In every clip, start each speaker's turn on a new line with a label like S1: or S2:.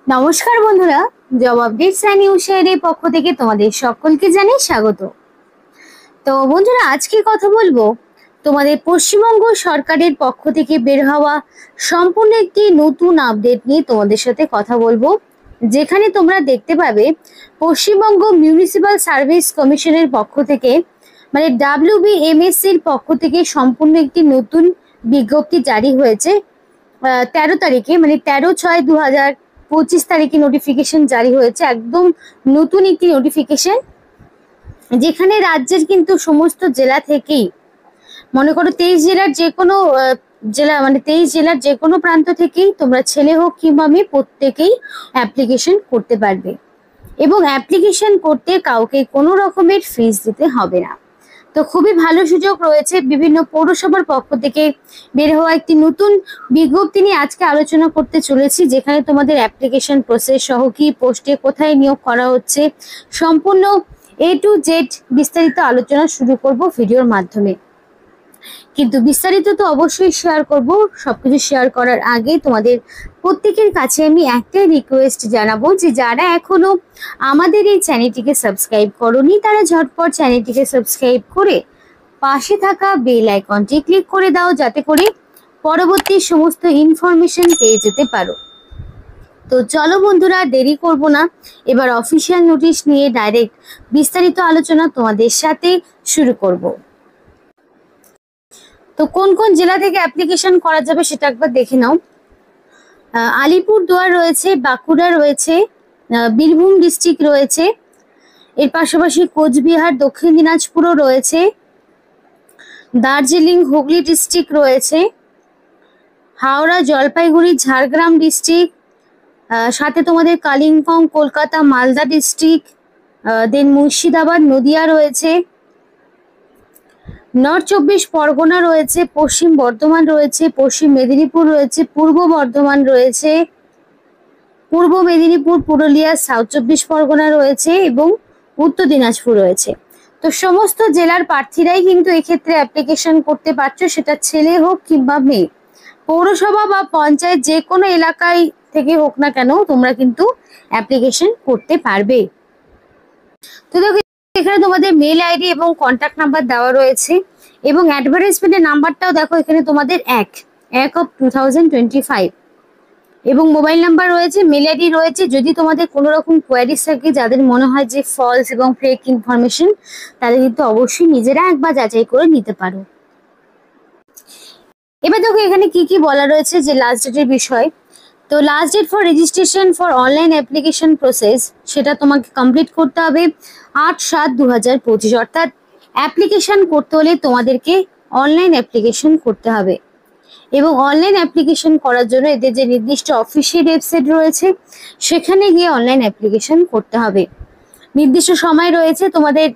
S1: নমস্কার বন্ধুরা, job updates and নিউজের পক্ষ থেকে তোমাদের সকলকে জানাই স্বাগত। তো বন্ধুরা, আজকে কথা বলবো তোমাদের পশ্চিমবঙ্গ সরকারের পক্ষ থেকে বের হওয়া সম্পূর্ণ একটি নতুন আপডেট নিয়ে তোমাদের সাথে কথা বলবো, যেখানে তোমরা দেখতে পাবে পশ্চিমবঙ্গ মিউনিসিপাল সার্ভিস কমিশনের পক্ষ থেকে মানে WBMSর পক্ষ থেকে সম্পূর্ণ একটি নতুন বিজ্ঞপ্তি জারি হয়েছে 13 তারিখে, মানে 13/6/2025 তারিখে নোটিফিকেশন জারি হয়েছে। একদম নতুন একটি নোটিফিকেশন, যেখানে রাজ্যের কিন্তু সমস্ত জেলা থেকেই, মনে করো 23 জেলার যে কোনো জেলা, মানে 23 জেলার যে কোনো প্রান্ত থেকেই তোমরা ছেলে হোক কিংবা মেয়ে প্রত্যেকেই অ্যাপ্লিকেশন করতে পারবে, এবং অ্যাপ্লিকেশন করতে কাউকে কোনো রকমের ফিস দিতে হবে না। তো খুবই ভালো সুযোগ রয়েছে। বিভিন্ন পৌরসভার পক্ষ থেকে বের হওয়া একটি নতুন বিজ্ঞপ্তি নিয়ে আজকে আলোচনা করতে চলেছি, যেখানে তোমাদের অ্যাপ্লিকেশন প্রসেস সহ কি পোস্টে কোথায় নিয়োগ করা হচ্ছে সম্পূর্ণ A to Z বিস্তারিত আলোচনা শুরু করব ভিডিওর মাধ্যমে। কিন্তু বিস্তারিত তো অবশ্যই শেয়ার করব। সবকিছু শেয়ার করার আগে তোমাদের প্রত্যেকের কাছে আমি একটাই রিকোয়েস্ট জানাবো, যে যারা এখনো আমাদের এই চ্যানেলটিকে সাবস্ক্রাইব করোনি তারা ঝটপট চ্যানেলটিকে সাবস্ক্রাইব করে পাশে থাকা বেল আইকনটি ক্লিক করে দাও, যাতে করে পরবর্তী সমস্ত ইনফরমেশন পেয়ে যেতে পারো। তো চলো বন্ধুরা, দেরি করব না, এবার অফিসিয়াল নোটিশ নিয়ে ডাইরেক্ট বিস্তারিত আলোচনা তোমাদের সাথে শুরু করব। তো কোন কোন জেলা থেকে অ্যাপ্লিকেশন করা যাবে সেটা একবার দেখে নাও। আলিপুরদুয়ার রয়েছে, বাঁকুড়া রয়েছে, বীরভূম ডিস্ট্রিক্ট রয়েছে, এর পাশাপাশি কোচবিহার, দক্ষিণ দিনাজপুরও রয়েছে, দার্জিলিং, হুগলি ডিস্ট্রিক্ট রয়েছে, হাওড়া, জলপাইগুড়ি, ঝাড়গ্রাম ডিস্ট্রিক্ট, সাথে তোমাদের কালিম্পং, কলকাতা, মালদা ডিস্ট্রিক্ট, দেন মুর্শিদাবাদ, নদিয়া রয়েছে, নর্থ 24 পরগনা রয়েছে, পশ্চিম বর্ধমান রয়েছে, পশ্চিম মেদিনীপুর রয়েছে, পূর্ব বর্ধমান রয়েছে, পূর্ব মেদিনীপুর, পুরুলিয়া, সাউথ 24 পরগনা রয়েছে এবং উত্তর দিনাজপুর রয়েছে। তো সমস্ত জেলার প্রার্থীরাই কিন্তু এক্ষেত্রে অ্যাপ্লিকেশন করতে পারছো, সেটা ছেলে হোক কিংবা মেয়ে। পৌরসভা বা পঞ্চায়েত যে কোনো এলাকায় থেকে হোক না কেন, তোমরা কিন্তু অ্যাপ্লিকেশন করতে পারবে। তো দেখো, এখানে তোমাদের মেল আইডি এবং কন্ট্যাক্ট নাম্বার দেওয়া রয়েছে, এবং অ্যাডভার্টাইজমেন্টের নাম্বারটাও দেখো এখানে তোমাদের 1/2025, এবং মোবাইল নাম্বার রয়েছে, মেল আইডি রয়েছে। যদি তোমাদের কোনো রকম কোয়ারিজ থাকে, যাদের মনে হয় যে ফলস এবং ফেক ইনফরমেশন, তাহলে কিন্তু অবশ্যই নিজেরা একবার যাচাই করে নিতে পারো। এবার দেখো এখানে কি কি বলা রয়েছে যে লাস্ট ডেটের বিষয়। তো last date for registration for online application process, সেটা তোমাকে কমপ্লিট করতে হবে 8/7/2025, অর্থাৎ অ্যাপ্লিকেশন করতে হলে তোমাদেরকে অনলাইন অ্যাপ্লিকেশন করতে হবে, এবং অনলাইন অ্যাপ্লিকেশন করার জন্য এদের যে নির্দিষ্ট অফিসিয়াল ওয়েবসাইট রয়েছে সেখানে গিয়ে অনলাইন অ্যাপ্লিকেশন করতে হবে। নির্দিষ্ট সময় রয়েছে, তোমাদের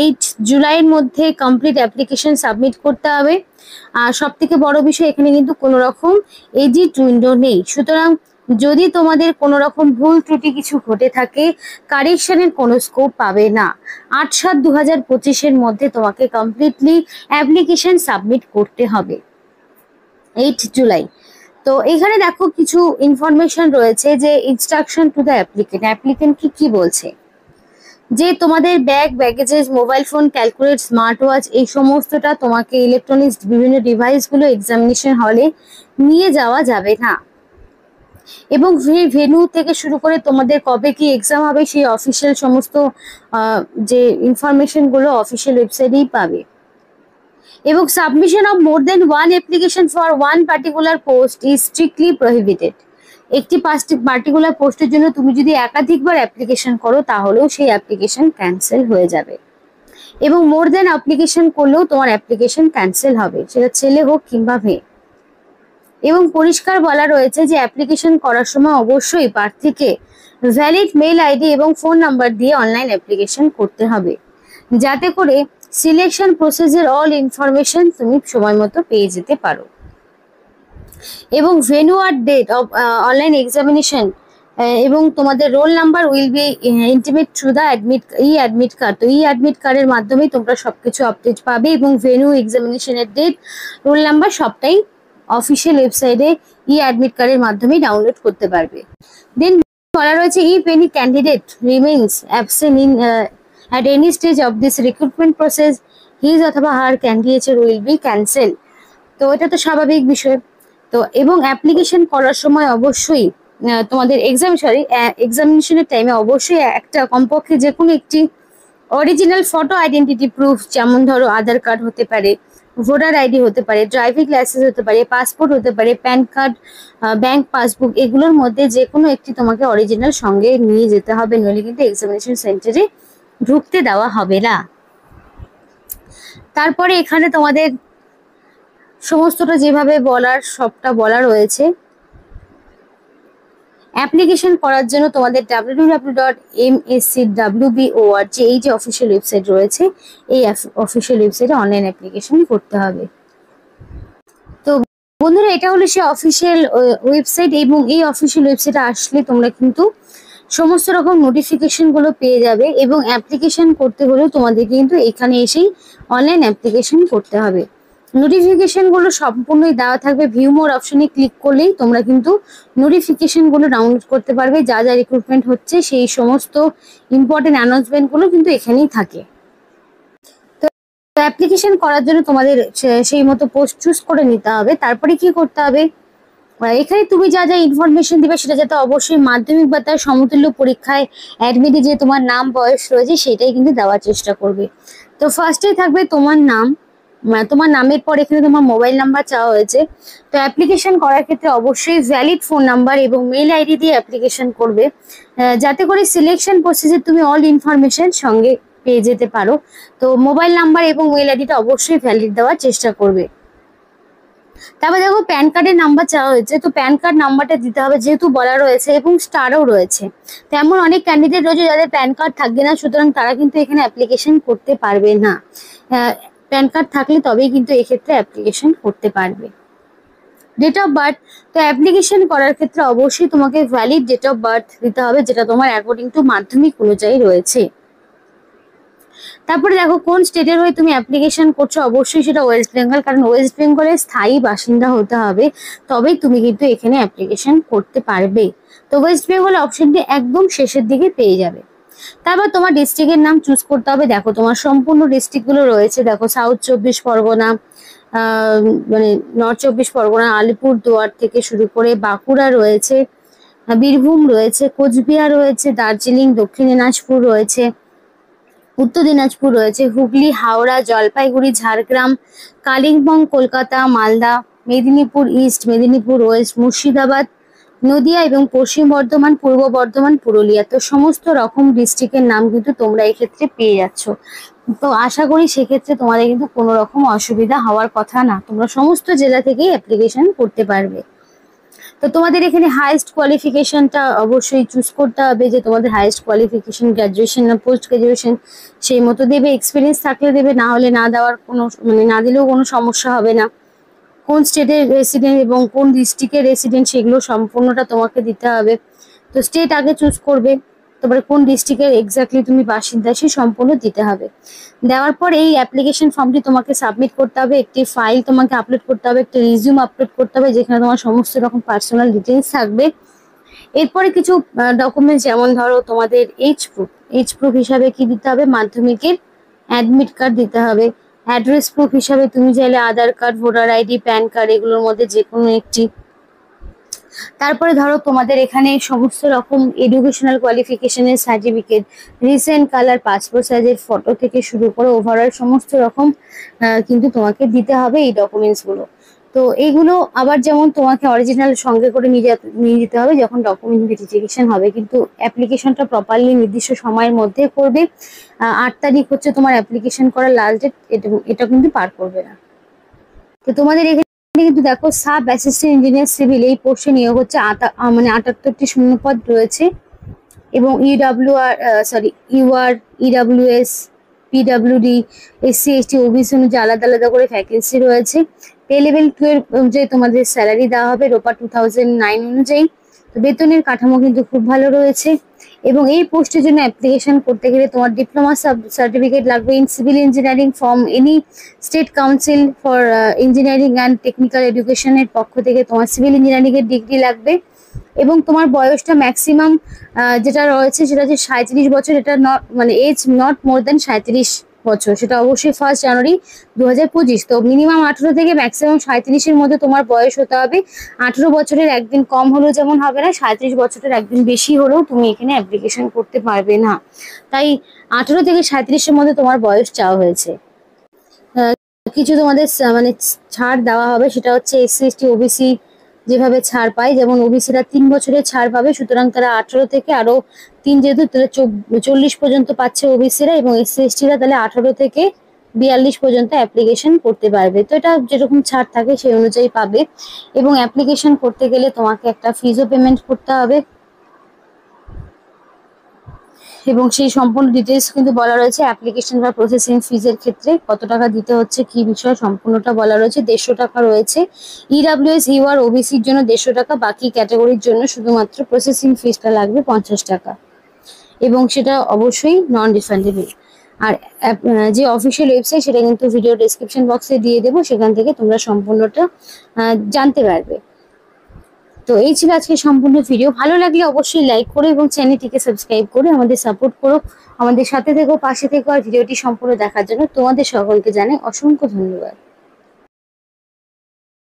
S1: 8 জুলাইয়ের মধ্যে কমপ্লিট অ্যাপ্লিকেশন সাবমিট করতে হবে। আর সব থেকে বড় বিষয়, এখানে কিন্তু কোনো রকম এডিট উইন্ডো নেই, সুতরাং যদি তোমাদের কোনো রকম ভুল ত্রুটি কিছু ঘটে থাকে, কারেকশনের কোনো স্কোপ পাবে না। 8/7/2025 মধ্যে তোমাকে কমপ্লিটলি অ্যাপ্লিকেশন সাবমিট করতে হবে, 8 জুলাই। তো এখানে দেখো কিছু ইনফরমেশন রয়েছে, যে ইনস্ট্রাকশন টু দ্য অ্যাপ্লিকেন্ট কি বলছে, যে তোমাদের baggages, mobile phone, calculate, smart watch, এই সমস্তটা তোমাকে ইলেকট্রনিক্স বিভিন্ন ডিভাইসগুলো এক্সামিনেশন হলে নিয়ে যাওয়া যাবে না, এবং ভেন্যু থেকে শুরু করে তোমাদের কবে কি এক্সাম হবে সেই অফিসিয়াল সমস্ত যে ইনফরমেশনগুলো অফিসিয়াল ওয়েবসাইটেই পাবে। এবং submission of more than one application for one particular post is strictly prohibited. একটি পার্টিকুলার পোস্টের জন্য তুমি যদি একাধিকবার অ্যাপ্লিকেশন করো, তাহলেও সেই অ্যাপ্লিকেশন ক্যান্সেল হয়ে যাবে, এবং মোর দেন অ্যাপ্লিকেশন করলেও তোমার অ্যাপ্লিকেশন ক্যান্সেল হবে, সেটা ছেলে হোক কিংবা মেয়ে। এবং পরিষ্কার বলা রয়েছে যে অ্যাপ্লিকেশন করার সময় অবশ্যই প্রার্থীকে ভ্যালিড মেল আইডি এবং ফোন নাম্বার দিয়ে অনলাইন অ্যাপ্লিকেশন করতে হবে, যাতে করে সিলেকশন প্রসেসের অল ইনফরমেশন তুমি সময় মতো পেয়ে যেতে পারো। এবং ভেন্যু আর ডেট অফ অনলাইন এক্সামিনেশন এবং তোমাদের roll number will be intimate through the admit card. তো অ্যাডমিট কার্ডের মাধ্যমে তোমরা সবকিছু আপডেট পাবে, এবং ভেন্যু, এক্সামিনেশনের ডেট, রোল নাম্বার সবটাই অফিসিয়াল ওয়েবসাইটে অ্যাডমিট কার্ডের মাধ্যমে ডাউনলোড করতে পারবে। দেন বলা রয়েছে if any candidate remains absent in at any stage of this recruitment process his অথবা her candidates will be cancel. তো এটা তো স্বাভাবিক বিষয়। তো এবং অ্যাপ্লিকেশন করার সময় অবশ্যই তোমাদের এক্সামিনেশনের টাইমে অবশ্যই একটা কমপক্ষে যে কোনো একটি অরিজিনাল ফটো আইডেন্টিটি প্রুফ, যেমন ধরো আধার কার্ড হতে পারে, ভোটার আইডি হতে পারে, ড্রাইভিং লাইসেন্স হতে পারে, পাসপোর্ট হতে পারে, প্যান কার্ড, ব্যাংক পাসবুক, এগুলোর মধ্যে যে কোনো একটি তোমাকে অরিজিনাল সঙ্গে নিয়ে যেতে হবে, নইলে কিন্তু এক্সামিনেশন সেন্টারে ঢুকতে দেওয়া হবে না। তারপরে এখানে তোমাদের সমস্তটা যেভাবে বলার সবটা বলা রয়েছে। অ্যাপ্লিকেশন করার জন্য তোমাদের www.mscwb.org এই যে অফিসিয়াল ওয়েবসাইট রয়েছে, এই অফিসিয়াল ওয়েবসাইটে অনলাইন অ্যাপ্লিকেশন করতে হবে। তো বন্ধুরা, এটা হলো সেই অফিসিয়াল ওয়েবসাইট, এবং এই অফিসিয়াল ওয়েবসাইটে আসলে তোমরা কিন্তু সমস্ত রকম নোটিফিকেশন গুলো পেয়ে যাবে, এবং অ্যাপ্লিকেশন করতে হলেও তোমাদের কিন্তু এখানে এসেই অনলাইন অ্যাপ্লিকেশন করতে হবে। নোটিফিকেশন গুলো সম্পূর্ণই দেওয়া থাকবে, ভিউ মোর অপশনে ক্লিক করলেই তোমরা কিন্তু নোটিফিকেশন গুলো ডাউনলোড করতে পারবে। যা যা রিক্রুটমেন্ট হচ্ছে সেই সমস্ত ইম্পর্টেন্ট অ্যানাউন্সমেন্ট গুলো কিন্তু এখানেই থাকে। তো অ্যাপ্লিকেশন করার জন্য তোমাদের সেই মতো পোস্ট চুজ করে নিতে হবে। তারপরে কি করতে হবে, এখানে তুমি যা যা ইনফরমেশন দিবে সেটা যাতে অবশ্যই মাধ্যমিক বা তার সমতুল্য পরীক্ষায় অ্যাডমিটে যে তোমার নাম বয়স রয়েছে সেটাই কিন্তু দেওয়ার চেষ্টা করবে। তো ফার্স্টেই থাকবে তোমার নাম, তোমার নামের পর এখানে তোমার মোবাইল নাম্বার চাওয়া হয়েছে। তো অ্যাপ্লিকেশন করার ক্ষেত্রে অবশ্যই ভ্যালিড ফোন নাম্বার এবং মেল আইডি দিয়ে অ্যাপ্লিকেশন করবে, যাতে করে সিলেকশন প্রসেসে তুমি অল ইনফরমেশন সঙ্গে পেয়ে যেতে পারো। তো মোবাইল নাম্বার এবং মেল আইডিটা অবশ্যই ভ্যালিড দেওয়ার চেষ্টা করবে। তারপর দেখো প্যান কার্ডের নাম্বার চাওয়া হয়েছে, তো প্যান কার্ড নাম্বারটা দিতে হবে যেহেতু বলা রয়েছে, এবং স্টারও রয়েছে। তেমন অনেক ক্যান্ডিডেট রয়েছে যাদের প্যান কার্ড থাকবে না, সুতরাং তারা কিন্তু এখানে অ্যাপ্লিকেশন করতে পারবে না। প্যান কার্ড থাকলে তবেই কিন্তু এক্ষেত্রে অ্যাপ্লিকেশন করতে পারবে। ডেট অফ বার্থ, তো অ্যাপ্লিকেশন করার ক্ষেত্রে অবশ্যই তোমাকে ভ্যালিড ডেট অফ বার্থ দিতে হবে, যেটা তোমার অ্যাকর্ডিং টু মাধ্যমিক অনুযায়ী রয়েছে। তারপরে দেখো কোন স্টেটের হয়ে তুমি অ্যাপ্লিকেশন করছো, অবশ্যই সেটা ওয়েস্ট বেঙ্গল, কারণ ওয়েস্ট বেঙ্গলের স্থায়ী বাসিন্দা হতে হবে, তবেই তুমি কিন্তু এখানে অ্যাপ্লিকেশন করতে পারবে। তো ওয়েস্ট বেঙ্গল অপশনটি একদম শেষের দিকে পেয়ে যাবে। তারপর তোমার ডিস্ট্রিক্টের নাম চুজ করতে হবে। দেখো তোমার সম্পূর্ণ ডিস্ট্রিক্ট গুলো রয়েছে, দেখো সাউথ 24 পরগনা, মানে নর্থ 24 পরগনা, আলিপুরদুয়ার থেকে শুরু করে বাঁকুড়া রয়েছে, বীরভূম রয়েছে, কোচবিহার রয়েছে, দার্জিলিং, দক্ষিণ দিনাজপুর রয়েছে, উত্তর দিনাজপুর রয়েছে, হুগলি, হাওড়া, জলপাইগুড়ি, ঝাড়গ্রাম, কালিম্পং, কলকাতা, মালদা, মেদিনীপুর ইস্ট, মেদিনীপুর ওয়েস্ট, মুর্শিদাবাদ, নদিয়া এবং পশ্চিম বর্ধমান, পূর্ব বর্ধমান, পুরুলিয়া। তো সমস্ত রকম ডিস্ট্রিক্টের নাম কিন্তু তোমরা এক্ষেত্রে পেয়ে যাচ্ছ। তো আশা করি সেক্ষেত্রে তোমাদের কিন্তু কোনো রকম অসুবিধা হওয়ার কথা না, তোমরা সমস্ত জেলা থেকেই অ্যাপ্লিকেশন করতে পারবে। তো তোমাদের এখানে হাইয়েস্ট কোয়ালিফিকেশনটা অবশ্যই চুজ করতে হবে, যে তোমাদের হাইয়েস্ট কোয়ালিফিকেশন গ্র্যাজুয়েশন না পোস্ট গ্র্যাজুয়েশন, সেই মতো দেবে। এক্সপিরিয়েন্স থাকলে দেবে, না হলে না দেওয়ার কোনো মানে না দিলেও কোনো সমস্যা হবে না। কোন স্টেটের রেসিডেন্ট এবং কোন ডিস্ট্রিক্টের রেসিডেন্ট সেগুলো সম্পূর্ণটা তোমাকে দিতে হবে। তো স্টেট আগে চুজ করবে, তারপরে কোন ডিস্ট্রিক্টের এক্স্যাক্টলি তুমি বাসিন্দা সে সম্পূর্ণ দিতে হবে। দেওয়ার পর এই অ্যাপ্লিকেশন ফর্মটি তোমাকে সাবমিট করতে হবে, একটি ফাইল তোমাকে আপলোড করতে হবে, একটা রিজিউম আপলোড করতে হবে যেখানে তোমার সমস্ত রকম পার্সোনাল ডিটেলস থাকবে। এরপরে কিছু ডকুমেন্টস, যেমন ধরো তোমাদের এইচ প্রুফ হিসাবে কি দিতে হবে, মাধ্যমিকের অ্যাডমিট কার্ড দিতে হবে। অ্যাড্রেস প্রুফ হিসাবে তুমি চাইলে Aadhaar card, voter ID, PAN card এগুলোর মধ্যে যে কোনো একটি। তারপরে ধরো তোমাদের এখানে সমস্ত রকম এডুকেশনাল কোয়ালিফিকেশনের সার্টিফিকেট, রিসেন্ট কালার পাসপোর্ট সাইজের ফটো থেকে শুরু করে ওভারঅল সমস্ত রকম কিন্তু তোমাকে দিতে হবে এই ডকুমেন্টস গুলো। তো এইগুলো আবার যেমন তোমাকে অরিজিনাল সঙ্গে করে নিয়ে যেতে হবে যখন ডকুমেন্ট ভেরিফিকেশন হবে, কিন্তু অ্যাপ্লিকেশনটা প্রপারলি নির্দিষ্ট সময়ের মধ্যে করবে। 8 তারিখ হচ্ছে তোমার অ্যাপ্লিকেশন করার লাস্ট ডেট, এটা কিন্তু পার করবে না। তো তোমাদের এখানে কিন্তু দেখো সাব অ্যাসিস্ট্যান্ট ইঞ্জিনিয়ার সিভিল এই পোস্টে নিয়োগ হচ্ছে, মানে 78টি শূন্যপদ রয়েছে, এবং UR, EWS, PWD, SC, ST, OBC অনুযায়ী আলাদা আলাদা করে ভ্যাকেন্সি রয়েছে। পে লেভেল 12 অনুযায়ী তোমাদের স্যালারি দেওয়া হবে রোপা 2009 অনুযায়ী। তো বেতনের কাঠামো কিন্তু খুব ভালো রয়েছে, এবং এই পোস্টের জন্য অ্যাপ্লিকেশন করতে গেলে তোমার ডিপ্লোমা সার্টিফিকেট লাগবে in civil engineering from any state council for engineering and technical এডুকেশনের পক্ষ থেকে তোমার সিভিল ইঞ্জিনিয়ারিং এর ডিগ্রি লাগবে, এবং তোমার বয়সটা ম্যাক্সিমাম যেটা রয়েছে সেটা হচ্ছে 37 বছর, এটা নট মানে এজ নট মোর দেন 37 বছর, সেটা অবশ্যই 1 জানুয়ারি 2025। তো মিনিমাম 18 থেকে ম্যাক্সিমাম 37-এর মধ্যে তোমার বয়স হতে হবে। 18 বছরের একদিন কম হলেও যেমন হবে না, 37 বছরের একদিন বেশি হলেও তুমি এখানে অ্যাপ্লিকেশন করতে পারবে না। তাই 18 থেকে 37-এর মধ্যে তোমার বয়স চাওয়া হয়েছে। কিছু তোমাদের মানে ছাড় দেওয়া হবে, সেটা হচ্ছে এসসি এসটি ওবিসি যেভাবে ছাড় পায়, যেমন ওবিসিরা 3 বছরের ছাড় পাবে, সুতরাং তারা 18 থেকে আরো 3 যেহেতু তাহলে 40 পর্যন্ত পাচ্ছে ওবিসিরা, এবং এসসি এসটিরা তাহলে 18 থেকে 42 পর্যন্ত অ্যাপ্লিকেশন করতে পারবে। তো এটা যেরকম ছাড় থাকে সেই অনুযায়ী পাবে। এবং অ্যাপ্লিকেশন করতে গেলে তোমাকে একটা ফিজও পেমেন্ট করতে হবে, এবং সেই সম্পূর্ণ ডিটেলস কিন্তু বলা রয়েছে। অ্যাপ্লিকেশন বা প্রসেসিং ফিজের ক্ষেত্রে কত টাকা দিতে হচ্ছে, কি বিষয় সম্পূর্ণটা বলা রয়েছে। 150 টাকা রয়েছে ইডাব্লিউএস ইউ আর ওবিসির জন্য, 150 টাকা। বাকি ক্যাটাগরির জন্য শুধুমাত্র প্রসেসিং ফিজটা লাগবে 50 টাকা, এবং সেটা অবশ্যই নন রিফান্ডেবল। আর যে অফিসিয়াল ওয়েবসাইট সেটা কিন্তু ভিডিও ডেসক্রিপশন বক্সে দিয়ে দেবো, সেখান থেকে তোমরা সম্পূর্ণটা জানতে পারবে। তো এই ছিল আজকে সম্পূর্ণ ভিডিও। ভালো লাগলে অবশ্যই লাইক করো এবং চ্যানেলটিকে সাবস্ক্রাইব করে আমাদের সাপোর্ট করো, আমাদের সাথে থেকো, পাশে থেকো। আর ভিডিওটি সম্পূর্ণ দেখার জন্য তোমাদের সকলকে জানাই অসংখ্য ধন্যবাদ।